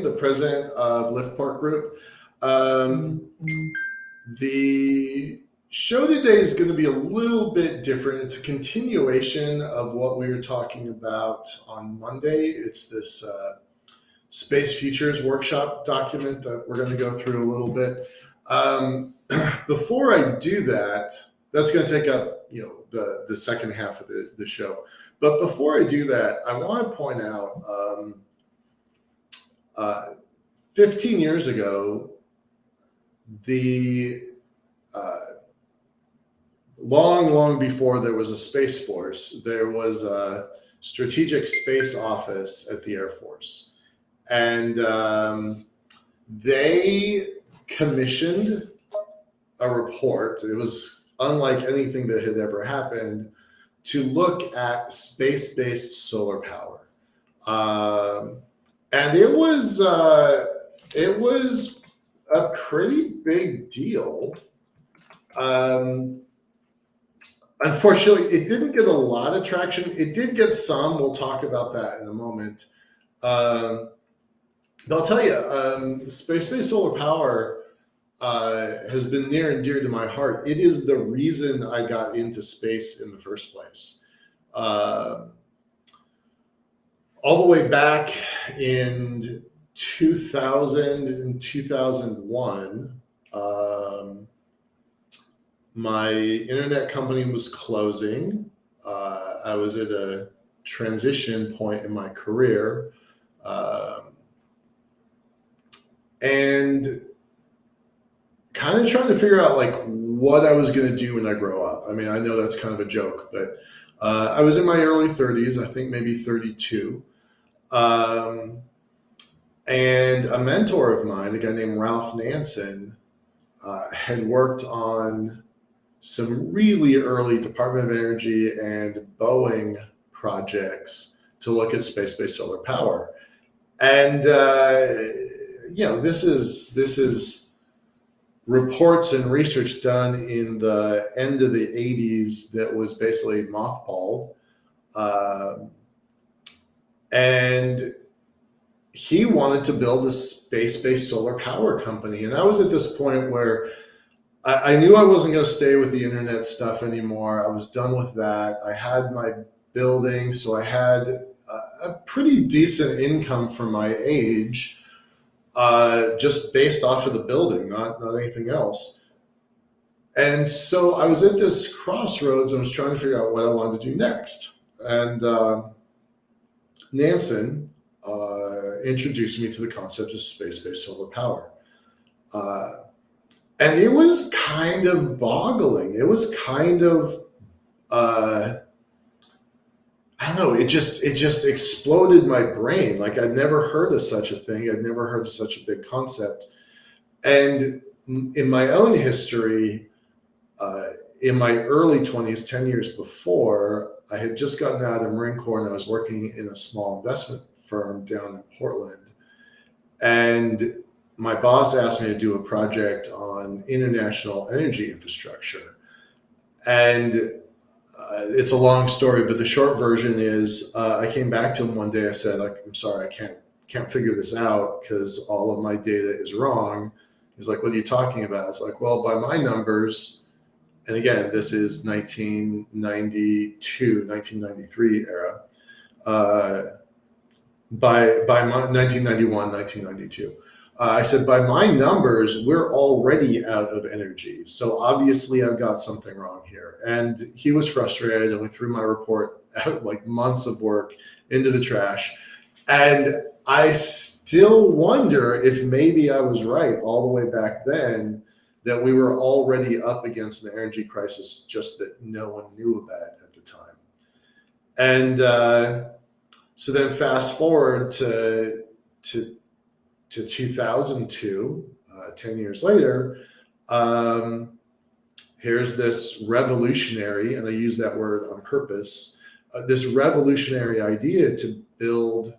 the president of Lift Park Group. Um, the show today is going to be a little bit different. It's a continuation of what we were talking about on Monday. It's this Space Futures workshop document that we're going to go through a little bit. Before I do that, that's going to take up the second half of the show. But before I do that, I want to point out 15 years ago, the long before there was a Space Force, there was a strategic space office at the Air Force. And they commissioned a report. It was unlike anything that had ever happened to look at space-based solar power. And it was a pretty big deal. Unfortunately, it didn't get a lot of traction. It did get some. We'll talk about that in a moment. But I'll tell you, space-based solar power has been near and dear to my heart. It is the reason I got into space in the first place. All the way back in 2000 and 2001, my internet company was closing. I was at a transition point in my career. And kind of trying to figure out like what I was going to do when I grow up. I mean, I know that's kind of a joke, but I was in my early 30s, I think maybe 32. And a mentor of mine, a guy named Ralph Nansen, had worked on some really early Department of Energy and Boeing projects to look at space-based solar power. And this is reports and research done in the end of the 80s that was basically mothballed. And he wanted to build a space-based solar power company. And I was at this point where I knew I wasn't going to stay with the internet stuff anymore. I was done with that. I had my building, so I had a pretty decent income for my age, just based off of the building, not anything else. And so I was at this crossroads and was trying to figure out what I wanted to do next. And Nansen introduced me to the concept of space-based solar power. And it was kind of boggling. It was kind of, I don't know, it just exploded my brain. Like I'd never heard of such a thing. I'd never heard of such a big concept. And in my own history, in my early 20s, 10 years before, I had just gotten out of the Marine Corps and I was working in a small investment firm down in Portland. And my boss asked me to do a project on international energy infrastructure. And it's a long story, but the short version is I came back to him one day. I said, I'm sorry, I can't figure this out because all of my data is wrong. He's like, what are you talking about? It's like, well, by my numbers, and again, this is 1992, 1993 era, by my 1991, 1992. I said, by my numbers, we're already out of energy. So obviously I've got something wrong here. And he was frustrated and we threw my report out, like months of work, into the trash. And I still wonder if maybe I was right all the way back then, that we were already up against an energy crisis just that no one knew about at the time. And so then fast forward to 2002, 10 years later, here's this revolutionary, and I use that word on purpose, this revolutionary idea to build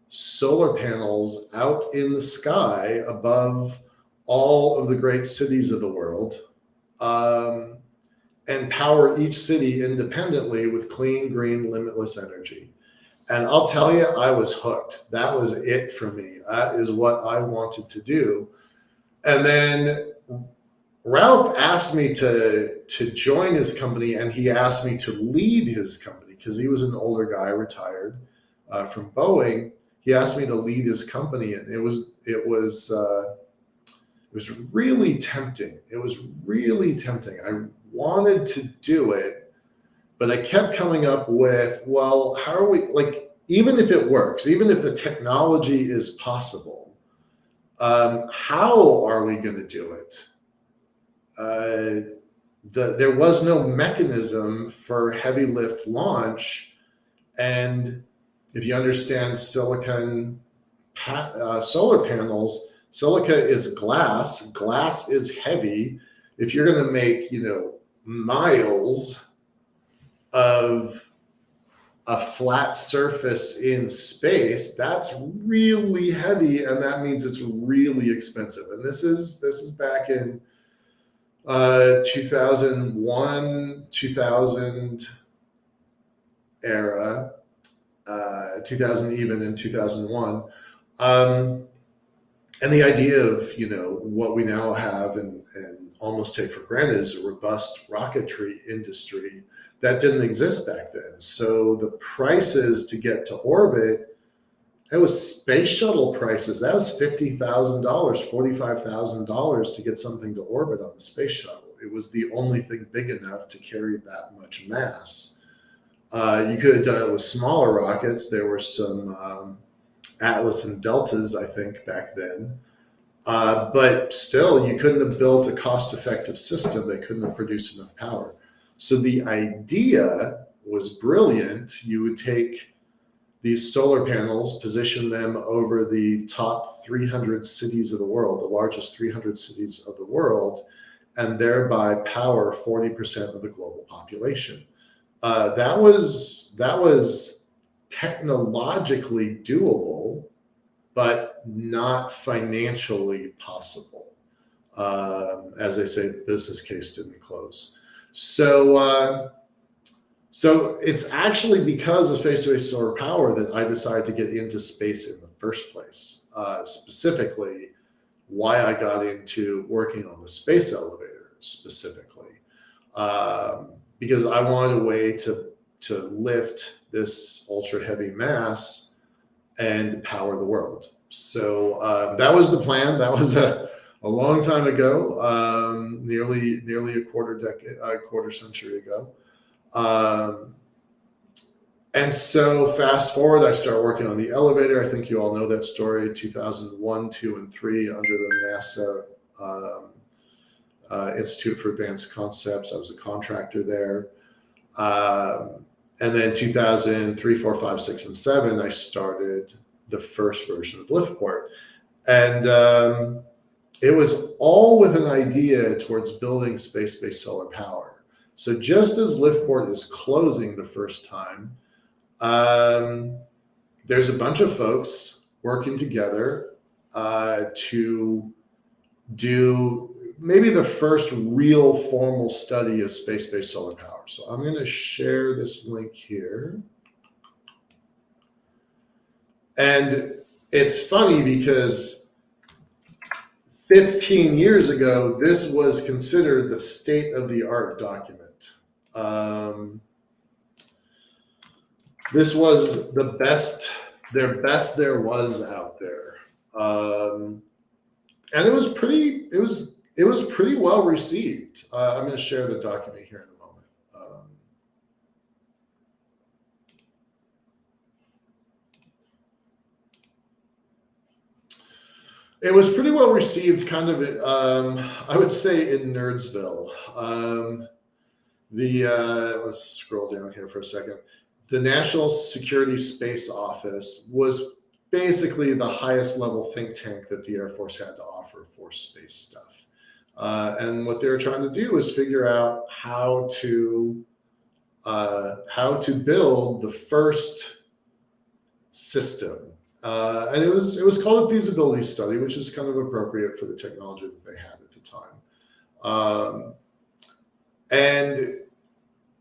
solar panels out in the sky above all of the great cities of the world, and power each city independently with clean, green, limitless energy. And I'll tell you, I was hooked. That was it for me. That is what I wanted to do. And then Ralph asked me to join his company, and he asked me to lead his company because he was an older guy, retired from Boeing. He asked me to lead his company, and it was really tempting. It was really tempting. I wanted to do it, but I kept coming up with, well, how are we, like, even if it works, even if the technology is possible, how are we going to do it? There was no mechanism for heavy lift launch. And if you understand silicon solar panels, silica is glass. Glass is heavy. If you're going to make, miles of a flat surface in space, that's really heavy, and that means it's really expensive. And this is back in 2001, 2000 era, 2000 even in 2001. And the idea of, what we now have and almost take for granted is a robust rocketry industry that didn't exist back then. So the prices to get to orbit, it was space shuttle prices. That was $50,000, $45,000 to get something to orbit on the space shuttle. It was the only thing big enough to carry that much mass. You could have done it with smaller rockets. There were some Atlas and Deltas, I think, back then. But still, you couldn't have built a cost-effective system. They couldn't have produced enough power. So the idea was brilliant. You would take these solar panels, position them over the top 300 cities of the world, the largest 300 cities of the world, and thereby power 40% of the global population. That was technologically doable, but not financially possible. As they say, the business case didn't close. So it's actually because of space-based solar power that I decided to get into space in the first place. Specifically, why I got into working on the space elevator specifically, because I wanted a way to lift this ultra heavy mass and power the world. So that was the plan. That was a long time ago, nearly a quarter century ago. And so fast forward, I start working on the elevator. I think you all know that story, 2001, 2, and 3 under the NASA Institute for Advanced Concepts. I was a contractor there. And then 2003, 4, 5, 6, and 7, I started the first version of Liftport. And it was all with an idea towards building space-based solar power. So just as Liftport is closing the first time, there's a bunch of folks working together to do maybe the first real formal study of space-based solar power. So I'm going to share this link here. And it's funny because 15 years ago, this was considered the state-of-the-art document. This was the best there was out there. And it was pretty well received. I'm going to share the document here in a moment. It was pretty well received, kind of, I would say, in Nerdsville. Let's scroll down here for a second. The National Security Space Office was basically the highest level think tank that the Air Force had to offer for space stuff. And what they were trying to do is figure out how to build the first system. And it was called a feasibility study, which is kind of appropriate for the technology that they had at the time. And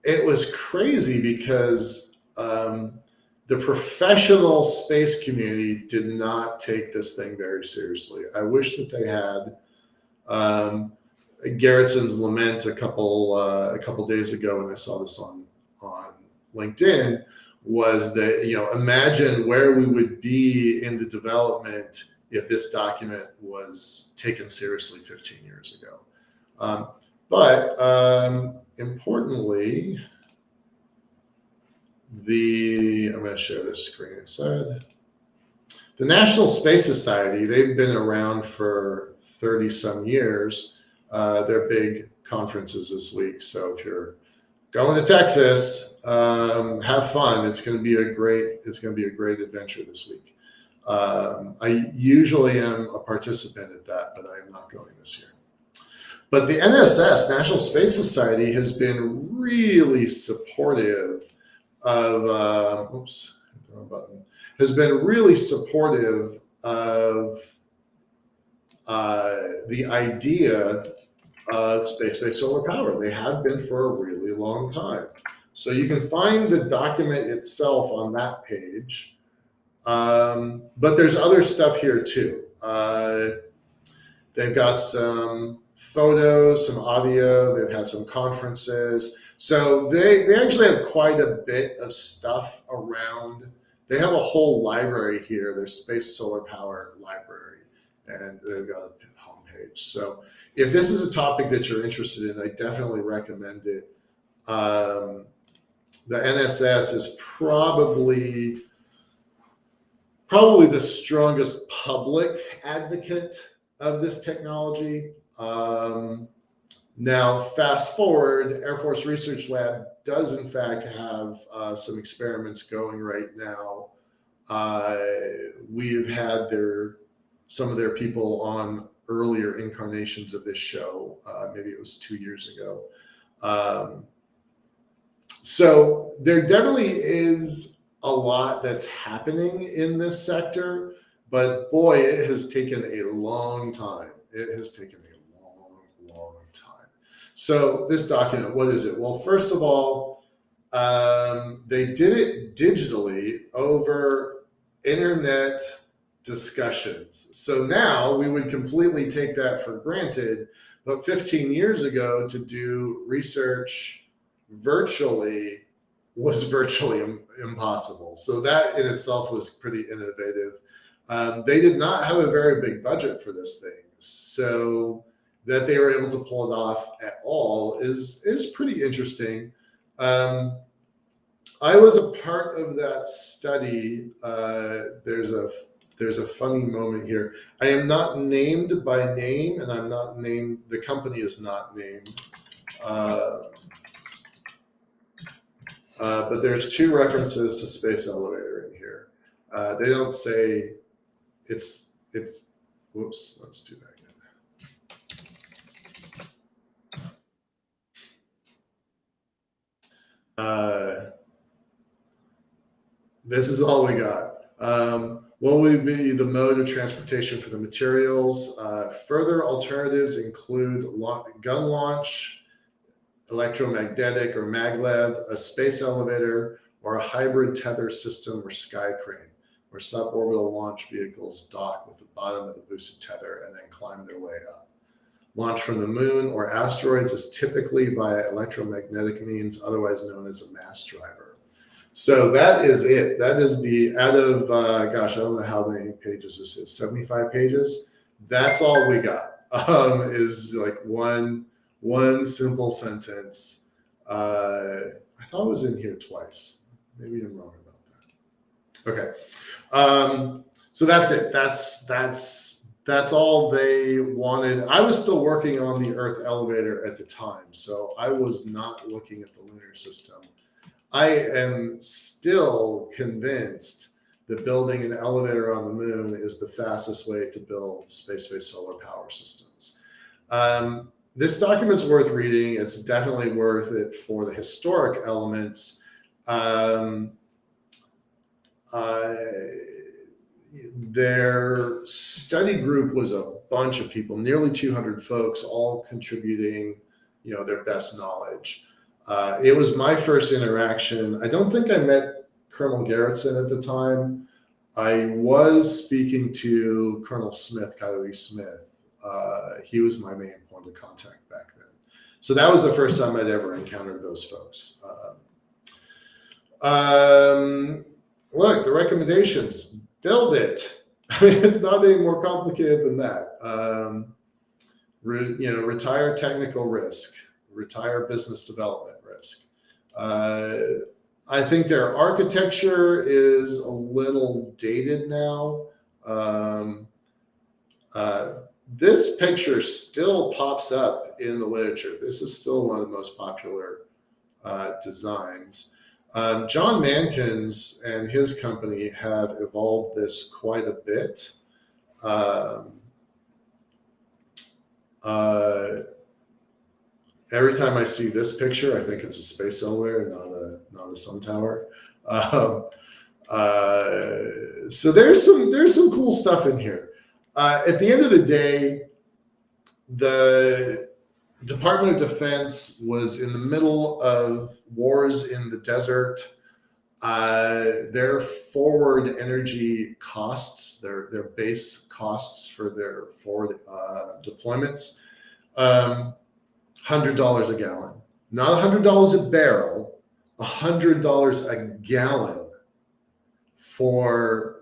it was crazy because the professional space community did not take this thing very seriously. I wish that they had. Garrison's lament a couple days ago, and I saw this on LinkedIn, was that, imagine where we would be in the development if this document was taken seriously 15 years ago. But importantly, I'm going to share this screen instead. The National Space Society, they've been around for 30 some years. Their big conferences this week. So if you're going to Texas, have fun. It's going to be a great adventure this week. I usually am a participant at that, but I am not going this year. But the NSS, National Space Society, has been really supportive of, has been really supportive of the idea of space-based solar power. They have been for a really long time. So you can find the document itself on that page. But there's other stuff here too. They've got some photos, some audio, they've had some conferences. So they actually have quite a bit of stuff around. They have a whole library here, their space solar power library, and they've got a homepage. So if this is a topic that you're interested in, I definitely recommend it. The NSS is probably the strongest public advocate of this technology. Now, fast forward, Air Force Research Lab does in fact have some experiments going right now. We've had some of their people on earlier incarnations of this show. Maybe it was 2 years ago. So there definitely is a lot that's happening in this sector, but boy, it has taken a long time. It has taken a long time. So this document, what is it? Well, first of all, they did it digitally over internet discussions. So now we would completely take that for granted, but 15 years ago to do research virtually was virtually impossible. So that in itself was pretty innovative. They did not have a very big budget for this thing, so that they were able to pull it off at all is pretty interesting. I was a part of that study. There's a funny moment here. I am not named by name, and I'm not named. The company is not named. But there's 2 references to space elevator in here. They don't say it's. Whoops. Let's do that again. This is all we got. What would be the mode of transportation for the materials? Further alternatives include gun launch, electromagnetic or maglev, a space elevator, or a hybrid tether system or sky crane, where suborbital launch vehicles dock with the bottom of the boosted tether and then climb their way up. Launch from the moon or asteroids is typically via electromagnetic means, otherwise known as a mass driver. So that is it. That is out of, gosh, I don't know how many pages this is, 75 pages. That's all we got, is like one simple sentence. I thought it was in here twice. Maybe I'm wrong about that. Okay. So that's it. That's all they wanted. I was still working on the Earth elevator at the time, so I was not looking at the lunar system. I am still convinced that building an elevator on the moon is the fastest way to build space-based solar power systems. This document's worth reading. It's definitely worth it for the historic elements. Their study group was a bunch of people, nearly 200 folks, all contributing, their best knowledge. It was my first interaction. I don't think I met Colonel Garretson at the time. I was speaking to Colonel Smith, Coyote Smith. He was my main point of contact back then. So that was the first time I'd ever encountered those folks. Look, the recommendations, build it. I mean, it's not any more complicated than that. Retire technical risk, retire business development risk. I think their architecture is a little dated now. This picture still pops up in the literature. This is still one of the most popular designs. John Mankins and his company have evolved this quite a bit. Every time I see this picture, I think it's a space elevator, not a sun tower. So there's some cool stuff in here. At the end of the day, the Department of Defense was in the middle of wars in the desert. Their forward energy costs, their base costs for their forward deployments, $100 a gallon, not $100 a barrel, $100 a gallon for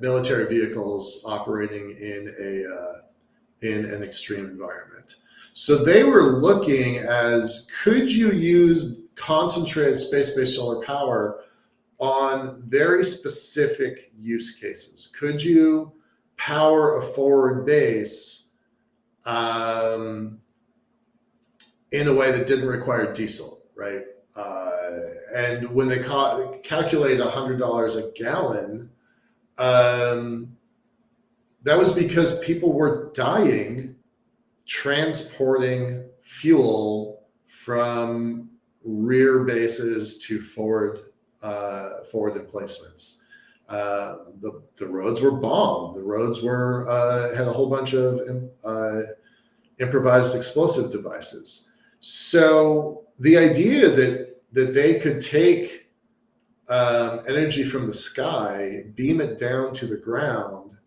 military vehicles operating in an extreme environment. So they were looking as, could you use concentrated space-based solar power on very specific use cases? Could you power a forward base in a way that didn't require diesel, right? And when they calculate $100 a gallon, that was because people were dying transporting fuel from rear bases to forward emplacements. The roads were bombed. The roads had a whole bunch of improvised explosive devices. So the idea that they could take energy from the sky, beam it down to the ground,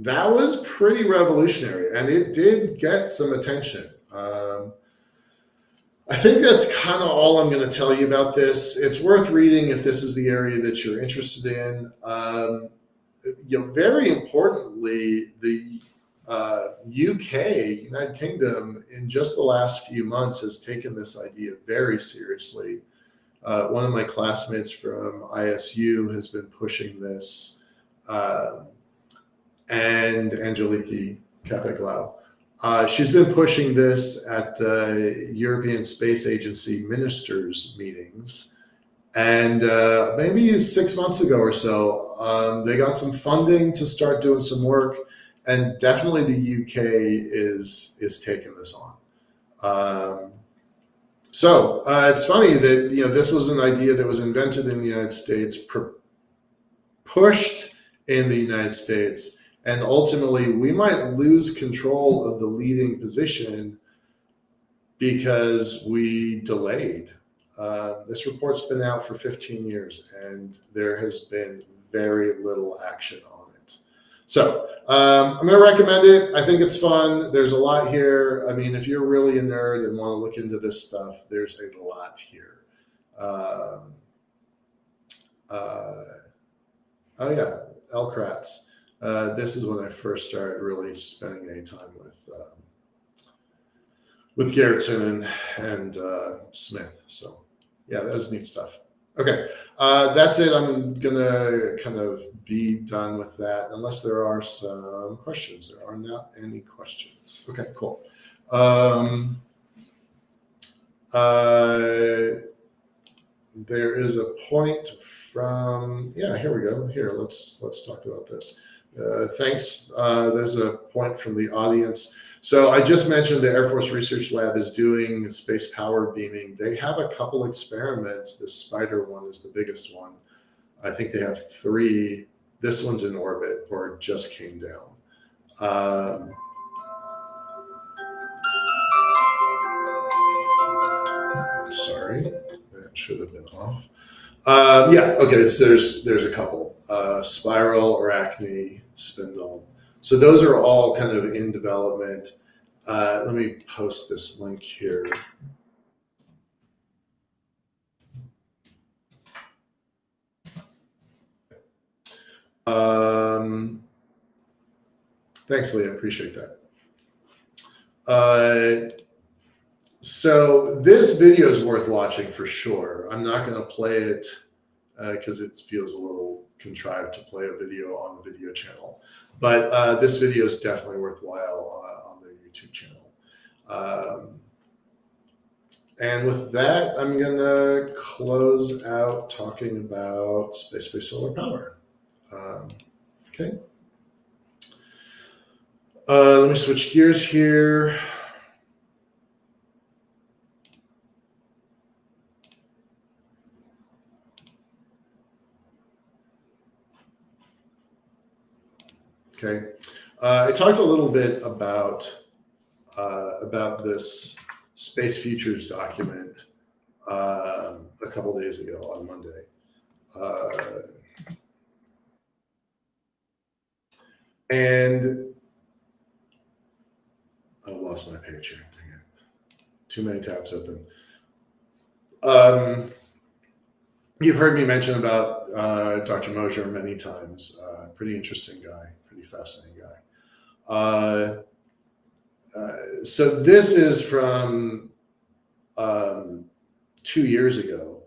that was pretty revolutionary, and it did get some attention. I think that's kind of all I'm going to tell you about this. It's worth reading if this is the area that you're interested in. Very importantly, the UK, United Kingdom, in just the last few months has taken this idea very seriously. One of my classmates from ISU has been pushing this, and Angeliki Kapeglau. She's been pushing this at the European Space Agency ministers meetings. And maybe 6 months ago or so, they got some funding to start doing some work. And definitely the UK is taking this on. So it's funny that this was an idea that was invented in the United States, pushed in the United States, and ultimately we might lose control of the leading position because we delayed. This report's been out for 15 years, and there has been very little action on it. So I'm going to recommend it. I think it's fun. There's a lot here. I mean, if you're really a nerd and want to look into this stuff, there's a lot here. Oh yeah, L-Kratz. This is when I first started really spending any time with Garretson and Smith. So yeah, that was neat stuff. Okay, that's it. I'm gonna kind of be done with that, unless there are some questions. There are not any questions. Okay, cool. There is a point from, yeah, here we go. Here, let's talk about this. Thanks. There's a point from the audience. So I just mentioned the Air Force Research Lab is doing space power beaming. They have a couple experiments. The Spider one is the biggest one. I think they have 3. This one's in orbit or just came down. Sorry, that should have been off. Yeah, okay, so there's a couple. Spiral, Arachne, Spindle. So those are all kind of in development. Let me post this link here. Thanks, Leah. Appreciate that. So this video is worth watching for sure. I'm not going to play it because it feels a little contrived to play a video on the video channel. But this video is definitely worthwhile on the YouTube channel. And with that, I'm going to close out talking about space-based solar power. Okay. Let me switch gears here. Okay, I talked a little bit about this Space Futures document a couple days ago on Monday. And I lost my page here. Dang it. Too many tabs open. You've heard me mention about Dr. Mosier many times. Pretty interesting guy, pretty fascinating guy. So this is from 2 years ago.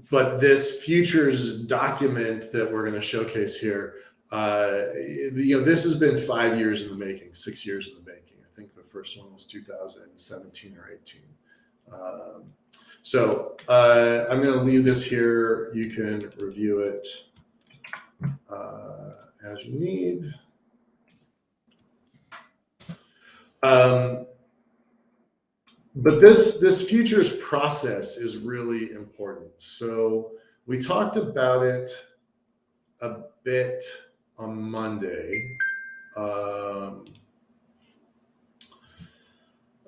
But this futures document that we're going to showcase here, this has been 5 years in the making, 6 years in the making. I think the first one was 2017 or 18. So I'm going to leave this here. You can review it as you need. But this futures process is really important. So we talked about it a bit on Monday. So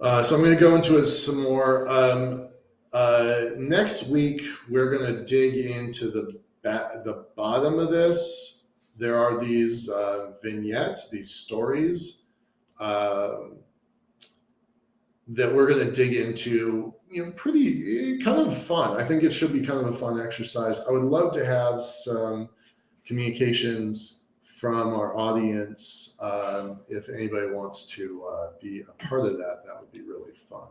I'm going to go into it some more. Next week, we're going to dig into the bottom of this. There are these vignettes, these stories that we're going to dig into, pretty kind of fun. I think it should be kind of a fun exercise. I would love to have some communications from our audience. If anybody wants to be a part of that, that would be really fun.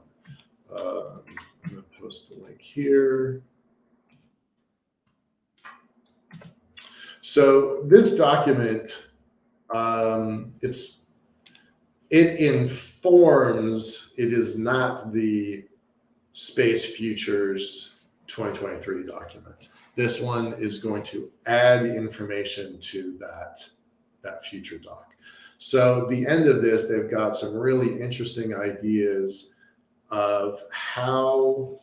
I'm going to post the link here. So this document, it informs, it is not the Space Futures 2023 document. This one is going to add information to that future doc. So at the end of this, they've got some really interesting ideas of how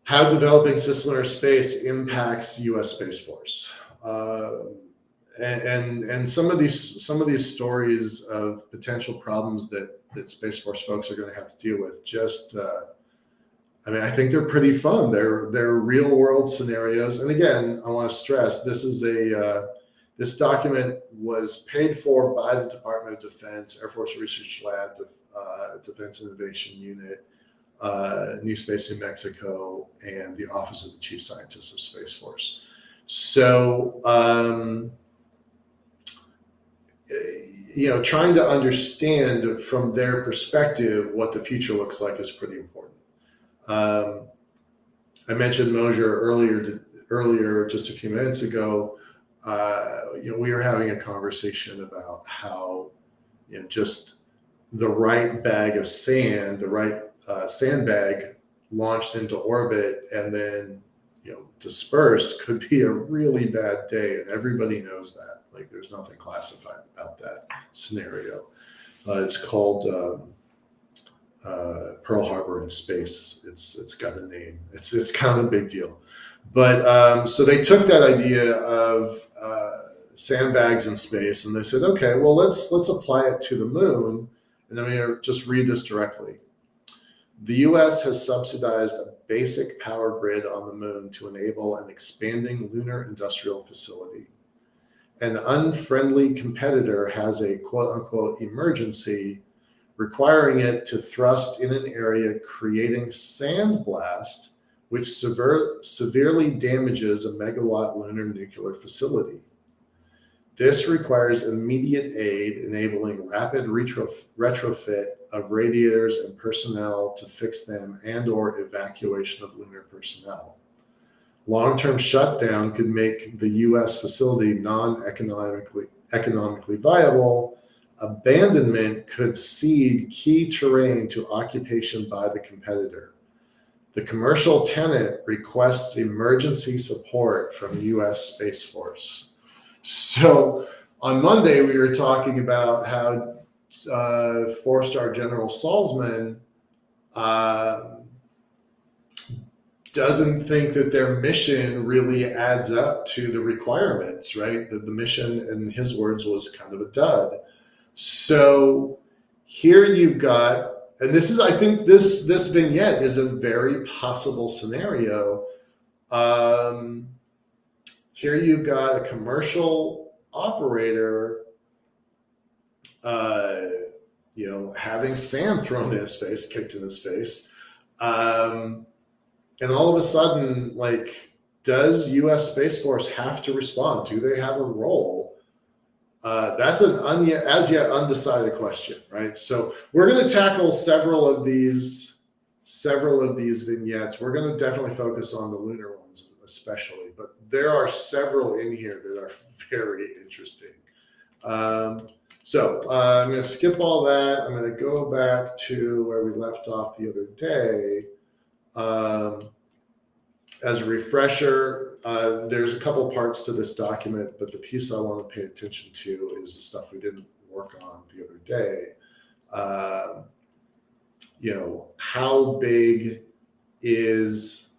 developing cislunar space impacts U.S. Space Force. And some of these stories of potential problems that Space Force folks are going to have to deal with, I think they're pretty fun. They're real world scenarios. And again, I want to stress, this document was paid for by the Department of Defense, Air Force Research Lab, Defense Innovation Unit, New Space New Mexico, and the Office of the Chief Scientist of Space Force. So, trying to understand from their perspective what the future looks like is pretty important. I mentioned Mosier earlier, just a few minutes ago. We were having a conversation about how, just the right bag of sand, the right sandbag launched into orbit and then, dispersed could be a really bad day. And everybody knows that. Like, there's nothing classified about that scenario. It's called Pearl Harbor in space. It's got a name. It's kind of a big deal. But so they took that idea of sandbags in space and they said, okay, well, let's apply it to the moon. And then we just read this directly. The US has subsidized a basic power grid on the moon to enable an expanding lunar industrial facility. An unfriendly competitor has a quote unquote emergency requiring it to thrust in an area creating sandblast, which severely damages a megawatt lunar nuclear facility. This requires immediate aid, enabling rapid retrofit of radiators and personnel to fix them and/or evacuation of lunar personnel. Long-term shutdown could make the U.S. facility non-economically viable. Abandonment could cede key terrain to occupation by the competitor. The commercial tenant requests emergency support from U.S. Space Force. So on Monday, we were talking about how 4-star General Salzman doesn't think that their mission really adds up to the requirements, right? The mission, in his words, was kind of a dud. So here you've got, and this is, I think this vignette is a very possible scenario. Here you've got a commercial operator, having sand thrown in his face, kicked in his face. And all of a sudden, does U.S. Space Force have to respond? Do they have a role? That's an as yet undecided question, right? So we're going to tackle several of these vignettes. We're going to definitely focus on the lunar ones especially, but there are several in here that are very interesting. So I'm going to skip all that. I'm going to go back to where we left off the other day. As a refresher, there's a couple parts to this document, but the piece I want to pay attention to is the stuff we didn't work on the other day. How big is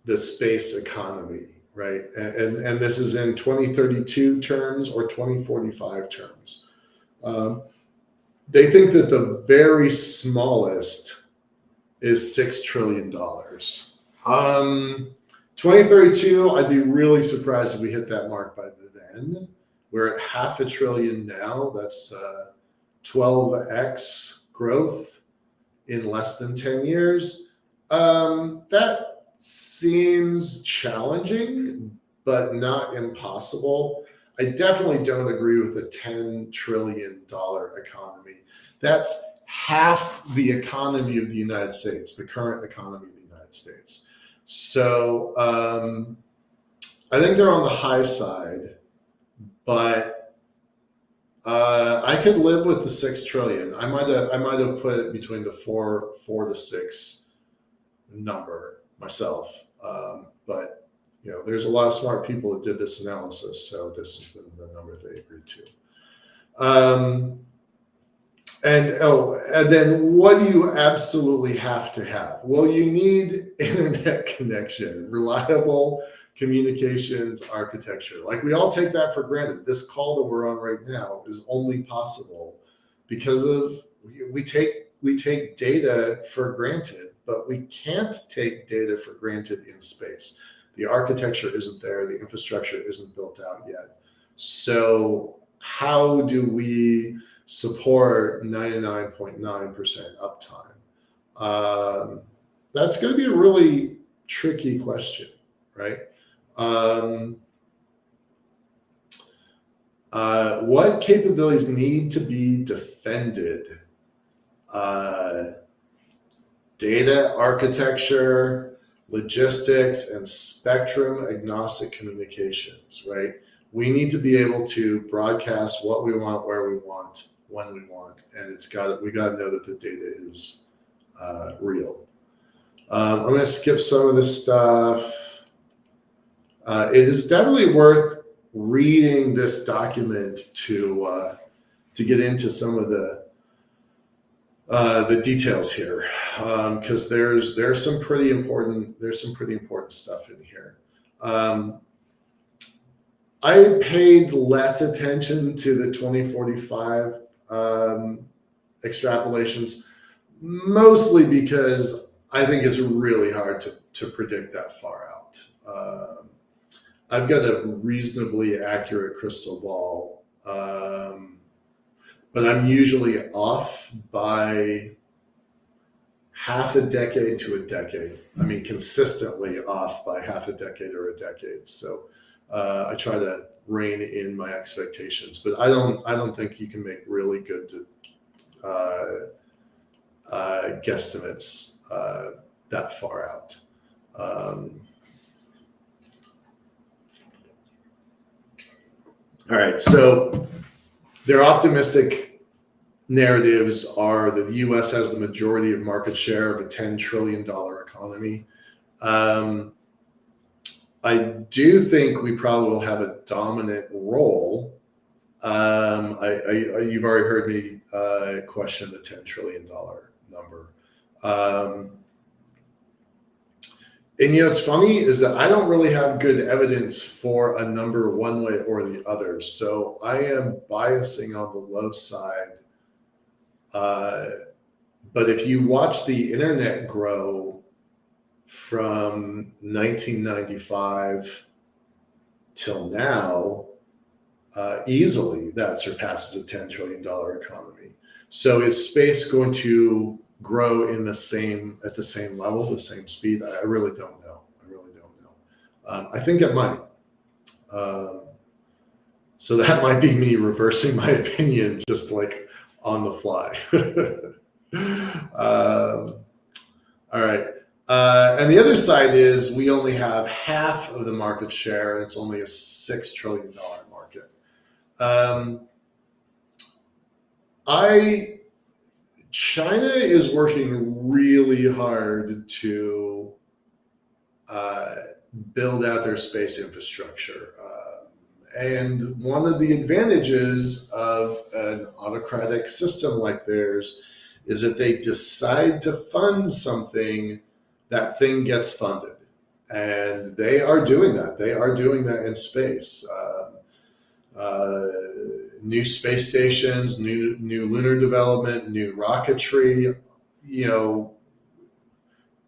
the space economy, right? And this is in 2032 terms or 2045 terms. They think that the very smallest is $6 trillion. 2032, I'd be really surprised if we hit that mark by then. We're at $500 billion now. That's 12x growth in less than 10 years. That seems challenging, but not impossible. I definitely don't agree with a $10 trillion economy. That's half the economy of the United States, the current economy of the United States. So I think they're on the high side, but I could live with the 6 trillion. I might have put it between the 4 to 6 number myself, but there's a lot of smart people that did this analysis, so this has been the number they agreed to. And then what do you absolutely have to have? Well, you need internet connection, reliable communications architecture. We all take that for granted. This call that we're on right now is only possible because of we take data for granted, but we can't take data for granted in space. The architecture isn't there. The infrastructure isn't built out yet. So how do we support 99.9% uptime? That's going to be a really tricky question, right? What capabilities need to be defended? Data architecture, logistics, and spectrum agnostic communications, right? We need to be able to broadcast what we want, where we want, when we want, and we got to know that the data is real. I'm going to skip some of this stuff. It is definitely worth reading this document to get into some of the details here, because there's some pretty important stuff in here. I paid less attention to the 2045 extrapolations, mostly because I think it's really hard to predict that far out. I've got a reasonably accurate crystal ball, but I'm usually off by half a decade to a decade. I mean, consistently off by half a decade or a decade. So I try to rein in my expectations, but I don't think you can make really good guesstimates that far out. All right, so their optimistic narratives are that the U.S. has the majority of market share of a $10 trillion economy. I do think we probably will have a dominant role. You've already heard me question the $10 trillion number. And it's funny is that I don't really have good evidence for a number one way or the other. So I am biasing on the low side. But if you watch the internet grow from 1995 till now, easily that surpasses a $10 trillion economy. So is space going to grow at the same level, the same speed? I really don't know. I think it might. So that might be me reversing my opinion, just like on the fly. All right. And the other side is we only have half of the market share, and it's only a $6 trillion market. China is working really hard to build out their space infrastructure. And one of the advantages of an autocratic system like theirs is that they decide to fund something, that thing gets funded. And they are doing that. They are doing that in space. New space stations, new lunar development, new rocketry,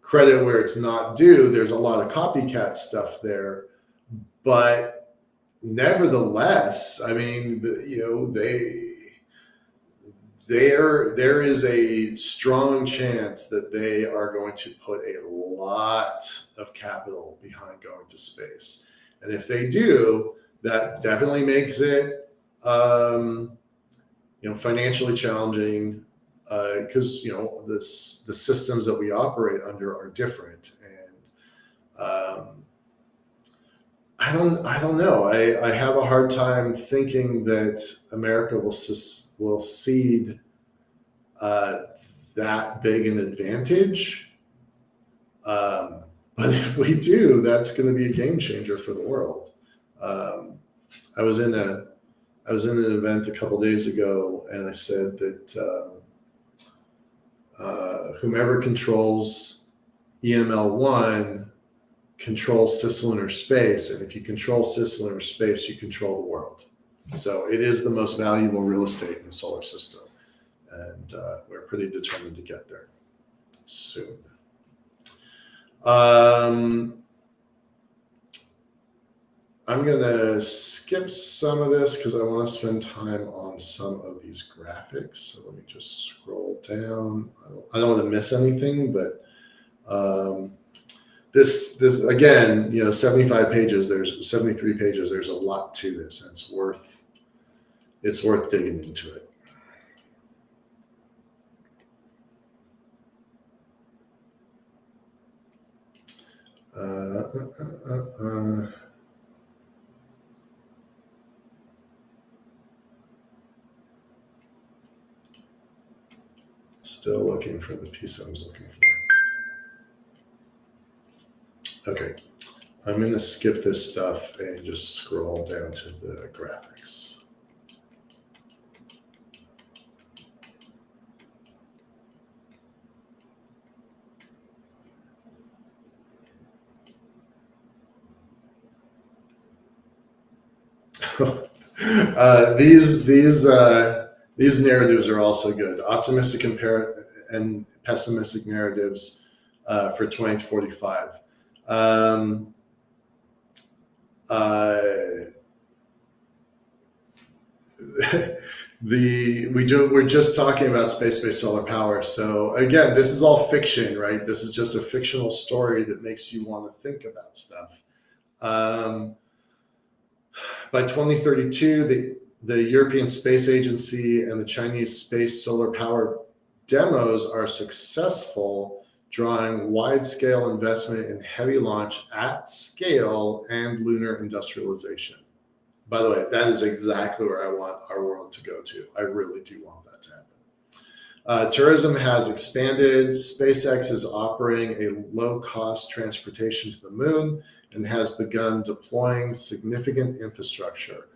credit where it's not due. There's a lot of copycat stuff there, but nevertheless, I mean, there is a strong chance that they are going to put a lot of capital behind going to space. And if they do, that definitely makes it financially challenging, because the systems that we operate under are different, and I don't know. I have a hard time thinking that America will cede that big an advantage. But if we do, that's going to be a game changer for the world. I was in an event a couple days ago, and I said that whomever controls EML1 controls cislunar space, and if you control cislunar space, you control the world. So it is the most valuable real estate in the solar system, and we're pretty determined to get there soon. I'm going to skip some of this because I want to spend time on some of these graphics. So let me just scroll down. I don't want to miss anything, but this again, 75 pages, there's 73 pages. There's a lot to this, and it's worth digging into it. Still looking for the piece I was looking for. Okay, I'm going to skip this stuff and just scroll down to the graphics. These narratives are also good. Optimistic and pessimistic narratives for 2045. Um, uh, we're just talking about space-based solar power. So again, this is all fiction, right? This is just a fictional story that makes you want to think about stuff. By 2032, the European Space Agency and the Chinese space solar power demos are successful, drawing wide-scale investment in heavy launch at scale and lunar industrialization. By the way, that is exactly where I want our world to go to. I really do want that to happen. Tourism has expanded. SpaceX is operating a low-cost transportation to the moon and has begun deploying significant infrastructure.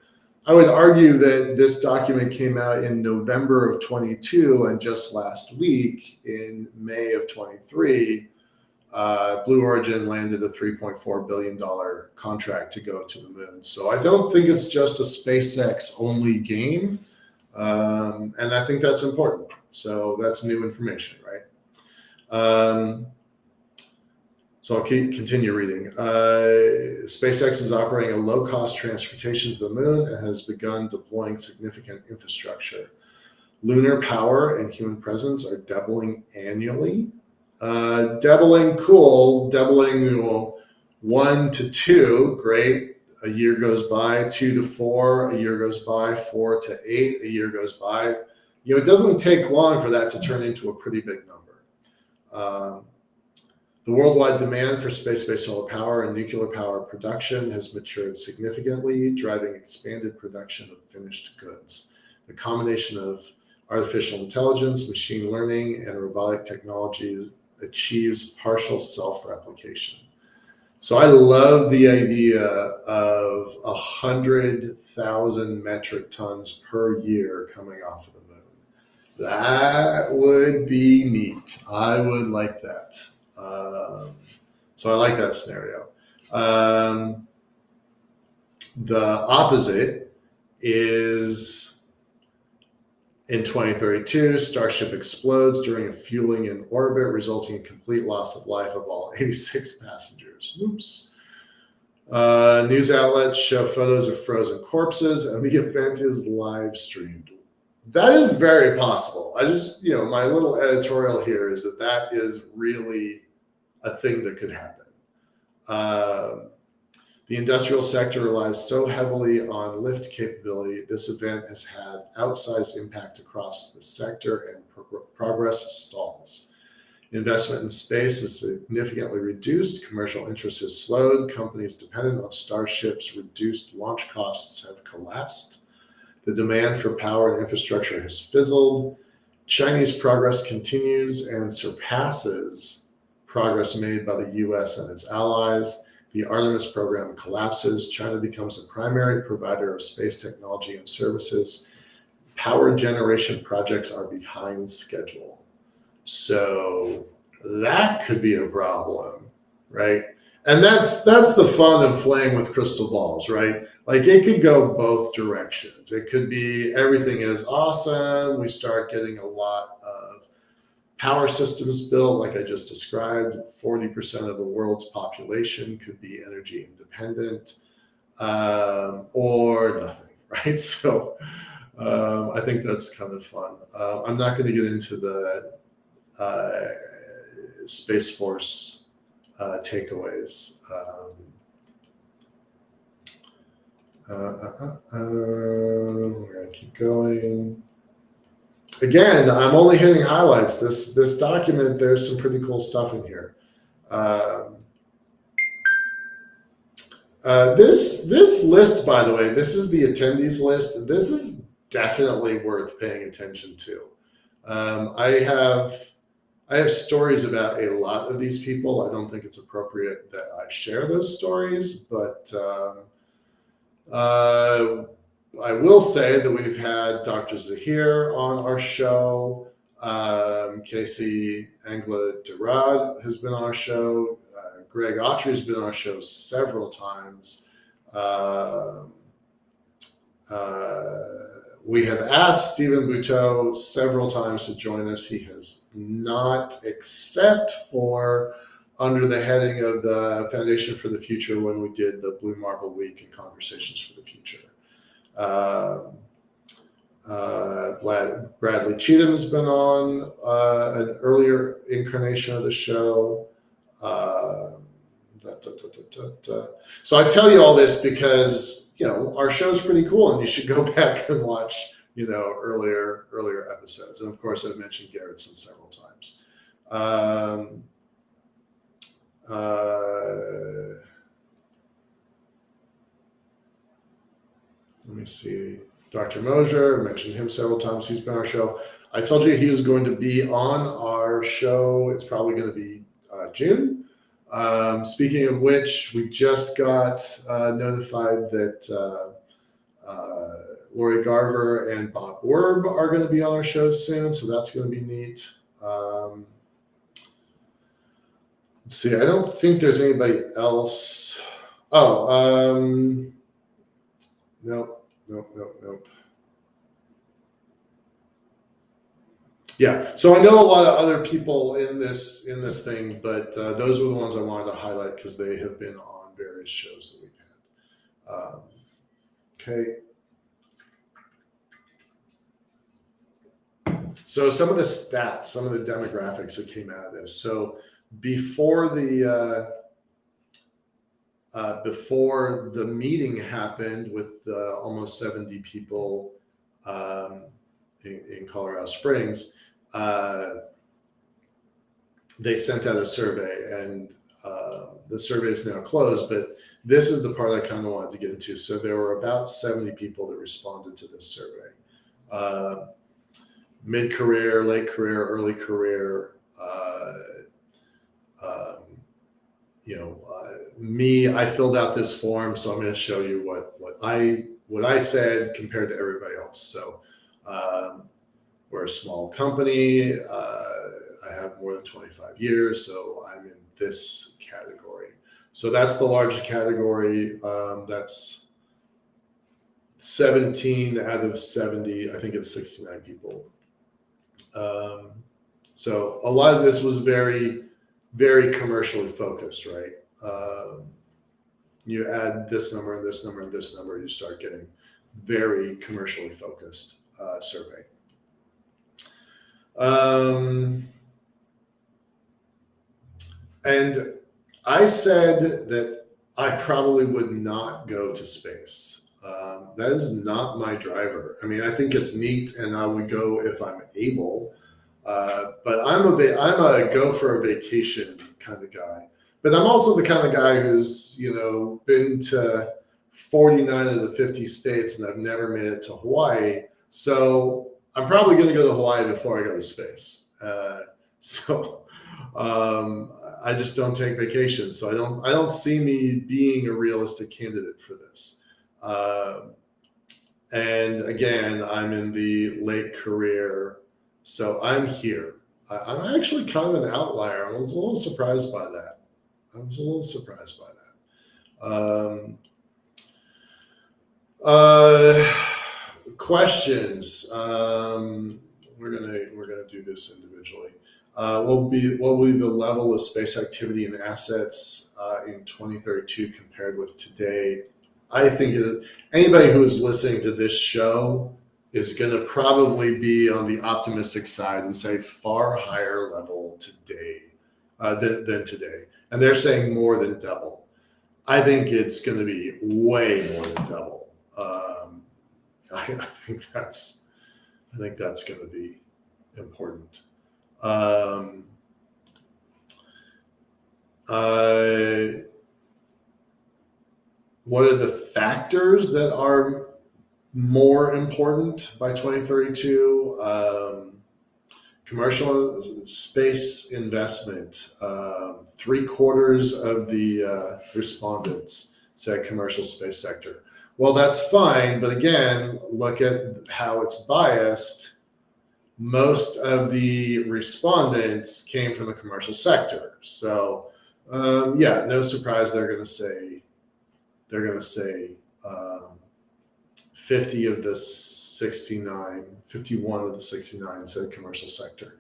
I would argue that this document came out in November of 22, and just last week, in May of 23, Blue Origin landed a $3.4 billion contract to go to the moon. So I don't think it's just a SpaceX only game. And I think that's important. So that's new information, right? So I'll continue reading. SpaceX is operating a low-cost transportation to the moon and has begun deploying significant infrastructure. Lunar power and human presence are doubling annually. Doubling, cool. Doubling, 1 to 2, great. A year goes by. 2 to 4, a year goes by. 4 to 8, a year goes by. It doesn't take long for that to turn into a pretty big number. The worldwide demand for space-based solar power and nuclear power production has matured significantly, driving expanded production of finished goods. The combination of artificial intelligence, machine learning, and robotic technology achieves partial self-replication. So I love the idea of 100,000 metric tons per year coming off of the moon. That would be neat. I would like that. So I like that scenario. The opposite is in 2032, Starship explodes during a fueling in orbit, resulting in complete loss of life of all 86 passengers. Oops. News outlets show photos of frozen corpses, and the event is live streamed. That is very possible. I just, my little editorial here is that is really a thing that could happen. The industrial sector relies so heavily on lift capability, this event has had outsized impact across the sector and progress stalls. Investment in space is significantly reduced. Commercial interest has slowed. Companies dependent on Starship's reduced launch costs have collapsed. The demand for power and infrastructure has fizzled. Chinese progress continues and surpasses progress made by the US and its allies. The Artemis program collapses. China becomes the primary provider of space technology and services. Power generation projects are behind schedule. So that could be a problem, right? And that's the fun of playing with crystal balls, right? Like it could go both directions. It could be everything is awesome. We start getting a lot of power systems built, like I just described. 40% of the world's population could be energy independent, or nothing, right? So I think that's kind of fun. I'm not going to get into the Space Force takeaways. We're going to keep going. Again, I'm only hitting highlights. This document, there's some pretty cool stuff in here. This list, by the way, this is the attendees list. This is definitely worth paying attention to. I have stories about a lot of these people. I don't think it's appropriate that I share those stories, but I will say that we've had Dr. Zahir on our show. Casey Angla-Durad has been on our show. Greg Autry has been on our show several times. we have asked Stephen Buteau several times to join us. He has not, except for under the heading of the Foundation for the Future when we did the Blue Marble Week and Conversations for the Future. Bradley Cheatham's been on an earlier incarnation of the show. So I tell you all this because, you know, our show's pretty cool and you should go back and watch, you know, earlier episodes. And of course, I've mentioned Garrettson several times. Let me see. Dr. Mosier, I mentioned him several times. He's been on our show. I told you he was going to be on our show. It's probably going to be June. Speaking of which, we just got notified that Lori Garver and Bob Werb are going to be on our show soon, so that's going to be neat. Let's see. I don't think there's anybody else. Oh, nope. Yeah, so I know a lot of other people in this thing, but those were the ones I wanted to highlight because they have been on various shows that we've had. Okay. So some of the stats, some of the demographics that came out of this. So before the meeting happened with almost 70 people in Colorado Springs, they sent out a survey, and the survey is now closed, but this is the part I kind of wanted to get into. So there were about 70 people that responded to this survey. Mid-career, late career, early career. Me, I filled out this form, so I'm going to show you what I said compared to everybody else. So we're a small company. I have more than 25 years, so I'm in this category. So that's the largest category. That's 17 out of 70. I think it's 69 people. So a lot of this was very, very commercially focused, right? You add this number and this number and this number, you start getting very commercially focused survey. And I said that I probably would not go to space. That is not my driver. I mean, I think it's neat, and I would go if I'm able. But I'm a go for a vacation kind of guy. But I'm also the kind of guy who's, been to 49 of the 50 states, and I've never made it to Hawaii. So I'm probably going to go to Hawaii before I go to space. I just don't take vacations. So I don't see me being a realistic candidate for this. And again, I'm in the late career. So I'm here. I'm actually kind of an outlier. I was a little surprised by that. Questions. We're gonna do this individually. What will be the level of space activity and assets in 2032 compared with today? I think anybody who is listening to this show is going to probably be on the optimistic side and say far higher level today than today. And they're saying more than double. I think it's going to be way more than double. I think that's going to be important. What are the factors that are more important by 2032? Commercial space investment. 3/4 of the respondents said commercial space sector. Well, that's fine, but again, look at how it's biased. Most of the respondents came from the commercial sector. So, no surprise they're going to say 50 of the 69, 51 of the 69 said commercial sector.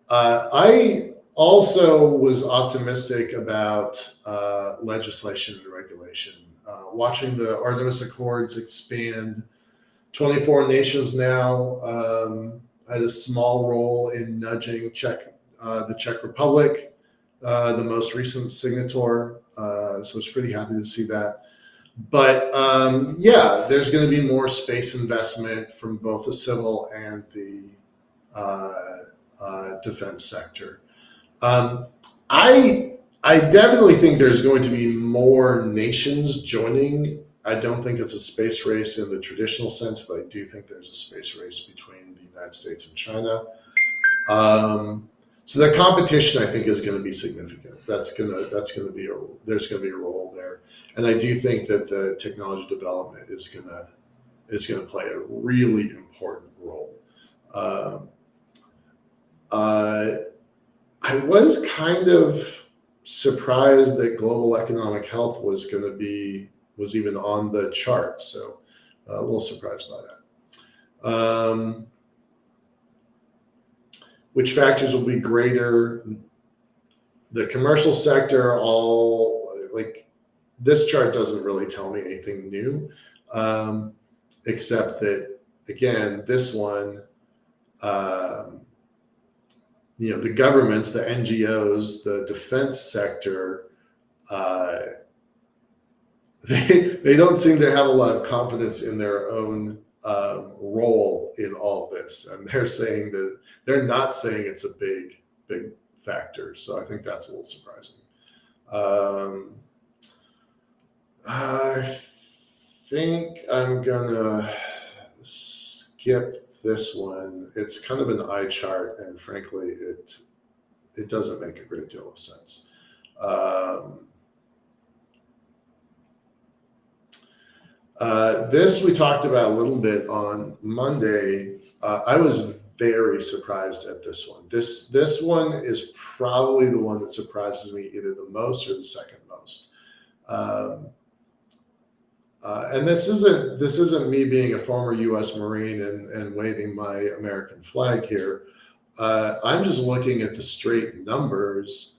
I also was optimistic about legislation and regulation. Watching the Artemis Accords expand, 24 nations now. I had a small role in nudging the Czech Republic, the most recent signator. So I was pretty happy to see that. But yeah, there's going to be more space investment from both the civil and the defense sector. I definitely think there's going to be more nations joining. I don't think it's a space race in the traditional sense, but I do think there's a space race between the United States and China. So the competition, I think, is going to be significant. There's going to be a role there, and I do think that the technology development is going to play a really important role. I was kind of surprised that global economic health was even on the chart, so a little surprised by that. Which factors will be greater? The commercial sector, this chart doesn't really tell me anything new, except that, again, this one, the governments, the NGOs, the defense sector, they don't seem to have a lot of confidence in their own role in all this, and they're not saying it's a big factor. So I think that's a little surprising. I think I'm gonna skip this one. It's kind of an eye chart, and frankly, it doesn't make a great deal of sense. This we talked about a little bit on Monday. I was very surprised at this one. This one is probably the one that surprises me either the most or the second most. And this isn't me being a former U.S. Marine and waving my American flag here. I'm just looking at the straight numbers.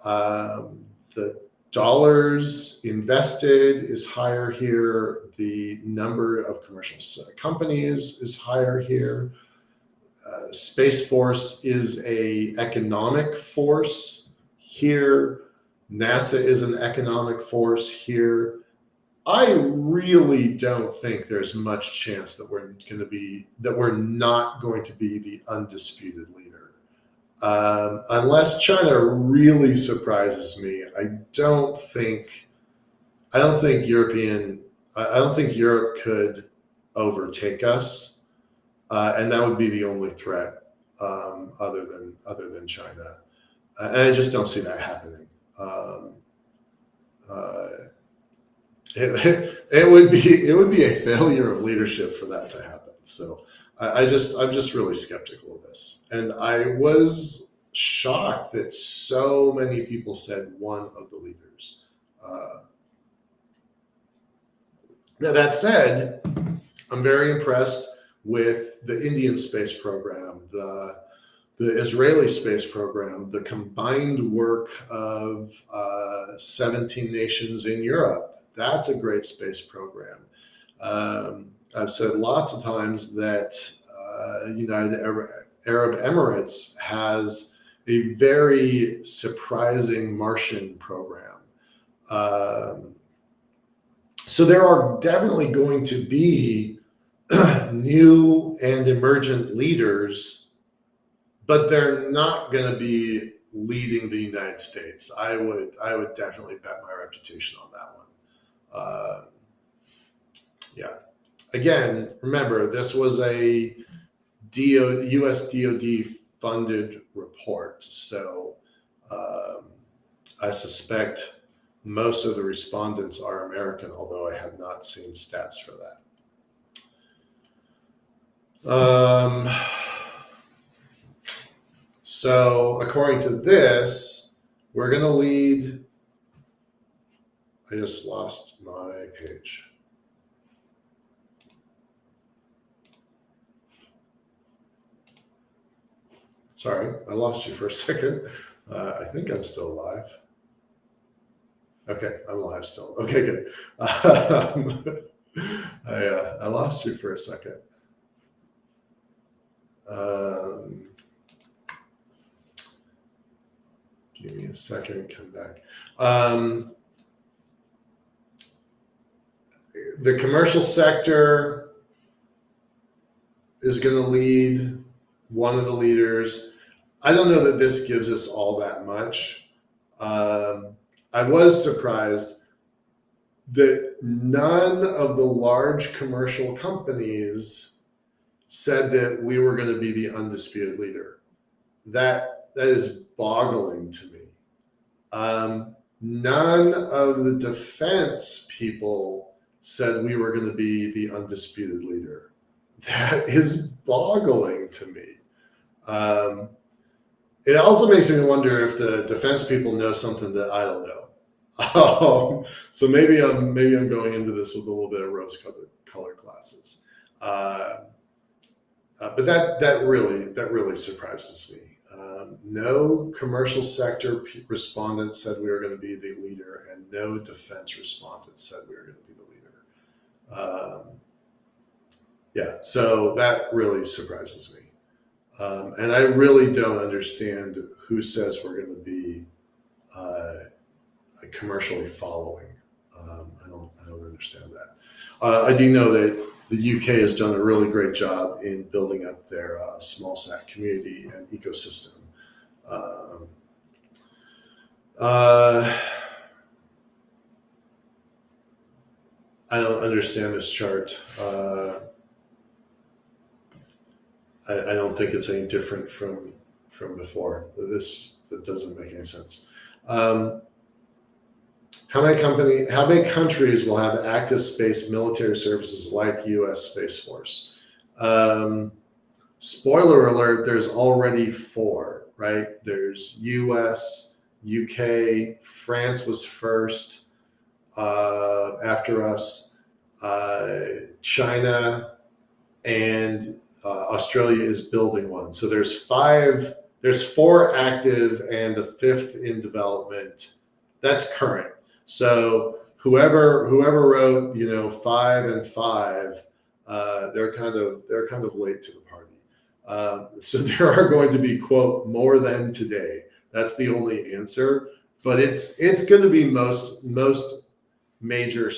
The dollars invested is higher here. The number of commercial companies is higher here. Space Force is an economic force here. NASA is an economic force here. I really don't think there's much chance that we're not going to be the undisputed leader. Unless China really surprises me, I don't think Europe could overtake us, and that would be the only threat other than China, and I just don't see that happening. It would be a failure of leadership for that to happen. So I'm just really skeptical of this, and I was shocked that so many people said one of the leaders. Now that said, I'm very impressed with the Indian space program, the Israeli space program, the combined work of 17 nations in Europe. That's a great space program. I've said lots of times that United Arab Emirates has a very surprising Martian program. So there are definitely going to be new and emergent leaders, but they're not going to be leading the United States. I would definitely bet my reputation on that one. Yeah. Again, remember, this was a US DoD funded report, so I suspect most of the respondents are American, although I have not seen stats for that. So according to this, we're going to lead. I just lost my page. Sorry, I lost you for a second. I think I'm still alive. Okay, I'm alive still. Okay, good. I lost you for a second. Give me a second, come back. The commercial sector is going to lead, one of the leaders. I don't know that this gives us all that much. I was surprised that none of the large commercial companies said that we were going to be the undisputed leader. That is boggling to me. None of the defense people said we were going to be the undisputed leader. That is boggling to me. It also makes me wonder if the defense people know something that I don't know. So maybe I'm going into this with a little bit of rose-colored glasses. But that really surprises me. No commercial sector respondents said we were going to be the leader, and no defense respondents said we were going to be the leader. Yeah, so that really surprises me. And I really don't understand who says we're going to be commercially following. I don't understand that. I do know that the UK has done a really great job in building up their small sat community and ecosystem. I don't understand this chart. I don't think it's any different from before. That doesn't make any sense. How many countries will have active space military services like U.S. Space Force? Spoiler alert, there's already 4, right? There's U.S., UK, France was first after us, China, and Australia is building one. So there's 4 active and the 5th in development. That's current. So whoever wrote 5 and 5, they're kind of late to the party. So there are going to be, quote, more than today. That's the only answer. But it's going to be most major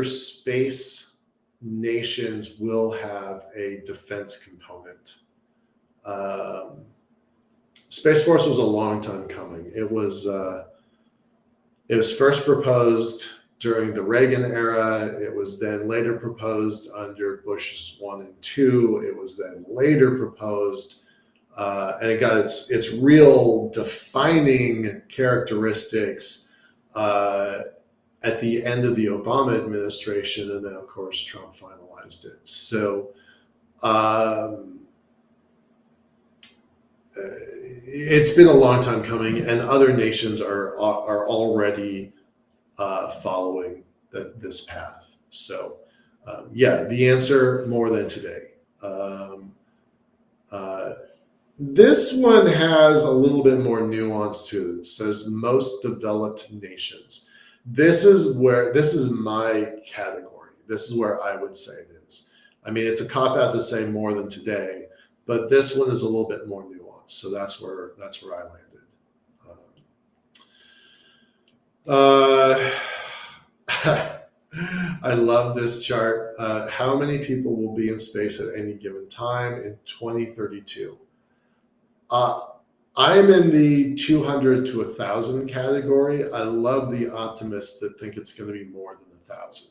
space nations will have a defense component. Space Force was a long time coming. It was first proposed during the Reagan era. It was then later proposed under Bush's 1 and 2. It was then later proposed, and it got its real defining characteristics at the end of the Obama administration, and then of course Trump finalized it. So it's been a long time coming, and other nations are already following this path. So yeah, the answer, more than today. This one has a little bit more nuance to it. It says most developed nations. This is my category. This is where I would say it is. I mean, it's a cop-out to say more than today, but this one is a little bit more nuanced. So that's where I landed. I love this chart. How many people will be in space at any given time in 2032? I'm in the 200 to 1,000 category. I love the optimists that think it's going to be more than 1,000.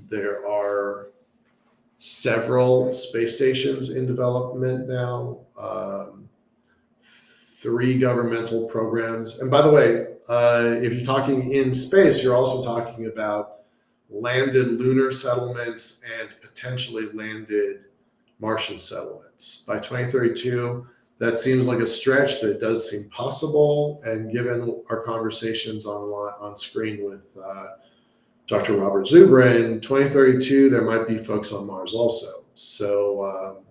There are several space stations in development now, 3 governmental programs. And by the way, if you're talking in space, you're also talking about landed lunar settlements and potentially landed Martian settlements. By 2032, that seems like a stretch, but it does seem possible. And given our conversations on screen with Dr. Robert Zubrin, in 2032, there might be folks on Mars also. So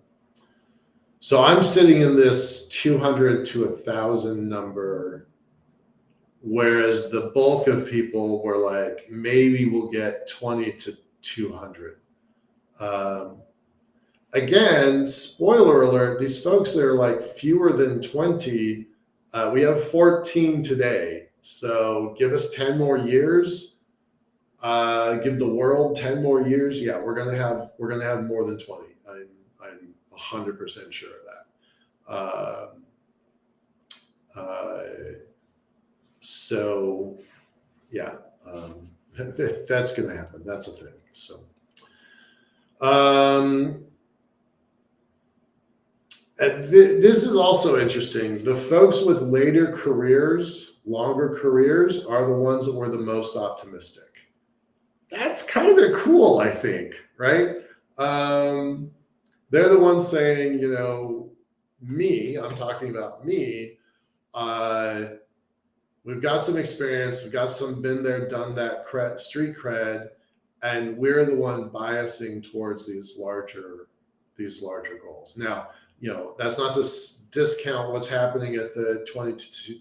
I'm sitting in this 200 to 1,000 number, whereas the bulk of people were like, maybe we'll get 20 to 200. Again, spoiler alert, these folks that are like fewer than 20, we have 14 today. So give us 10 more years, give the world 10 more years. Yeah, we're gonna have more than 20. I'm 100% sure of that. So yeah, that's gonna happen. That's a thing. So this is also interesting. The folks with later careers, longer careers, are the ones that were the most optimistic. That's kind of cool, I think, right? They're the ones saying, me, I'm talking about me, we've got some experience, we've got some been there, done that street cred, and we're the one biasing towards these larger goals. Now, that's not to discount what's happening at the 20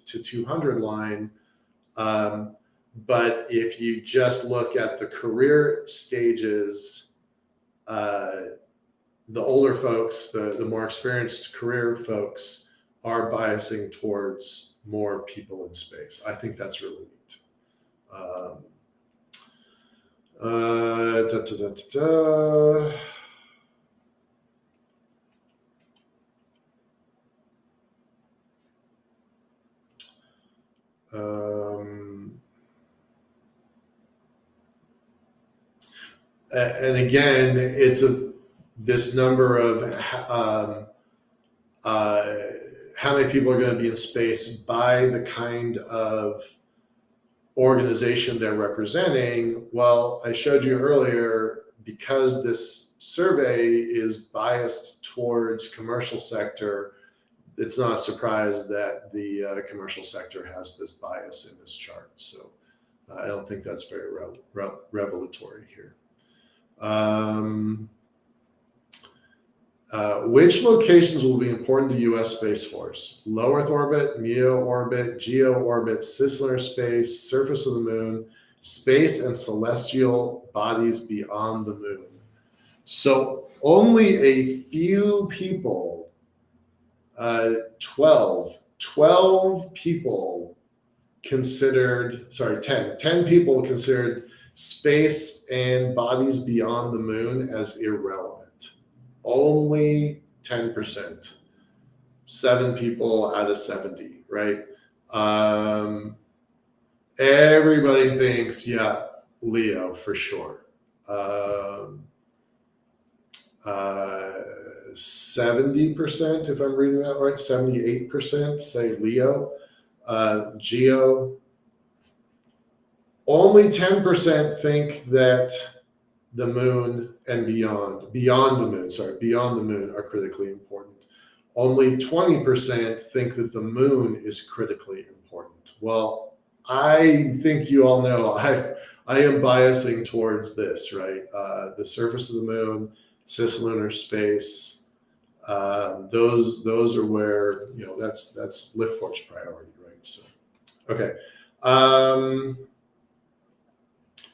to 200 line. But if you just look at the career stages, the older folks, the more experienced career folks are biasing towards more people in space. I think that's really neat. And again, it's this number of how many people are going to be in space by the kind of organization they're representing. Well, I showed you earlier, because this survey is biased towards commercial sector, it's not a surprise that the commercial sector has this bias in this chart. So I don't think that's very revelatory here. Which locations will be important to U.S. Space Force? Low Earth orbit, MEO orbit, GEO orbit, cislunar space, surface of the moon, space and celestial bodies beyond the moon. So only a few people, 12 people considered, 10 people considered space and bodies beyond the moon as irrelevant. Only 10%, 7 people out of 70, right? Everybody thinks, yeah, Leo for sure. 70%, if I'm reading that right, 78% say Leo. Geo, only 10% think that the moon and beyond the moon are critically important. Only 20% think that the moon is critically important. Well, I think you all know I am biasing towards this, right? The surface of the moon, cislunar space, those are where, that's Liftport's priority, right? So, okay.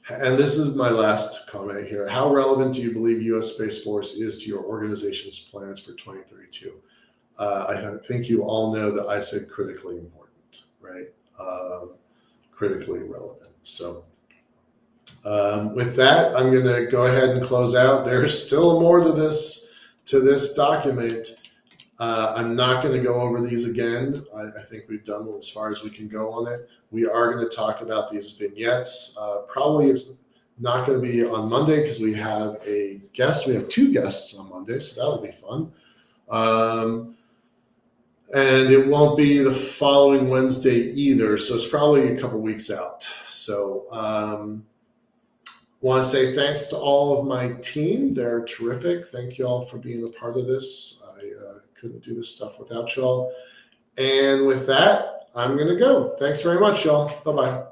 And this is my last comment here. How relevant do you believe U.S. Space Force is to your organization's plans for 2032? I think you all know that I said critically important, right? Critically relevant. So with that, I'm going to go ahead and close out. There's still more to this document. I'm not going to go over these again. I think we've done as far as we can go on it. We are going to talk about these vignettes. Probably it's not going to be on Monday because we have a guest. We have 2 guests on Monday, so that'll be fun. And it won't be the following Wednesday either, so it's probably a couple weeks out. So want to say thanks to all of my team. They're terrific. Thank you all for being a part of this. I couldn't do this stuff without y'all. And with that, I'm going to go. Thanks very much, y'all. Bye-bye.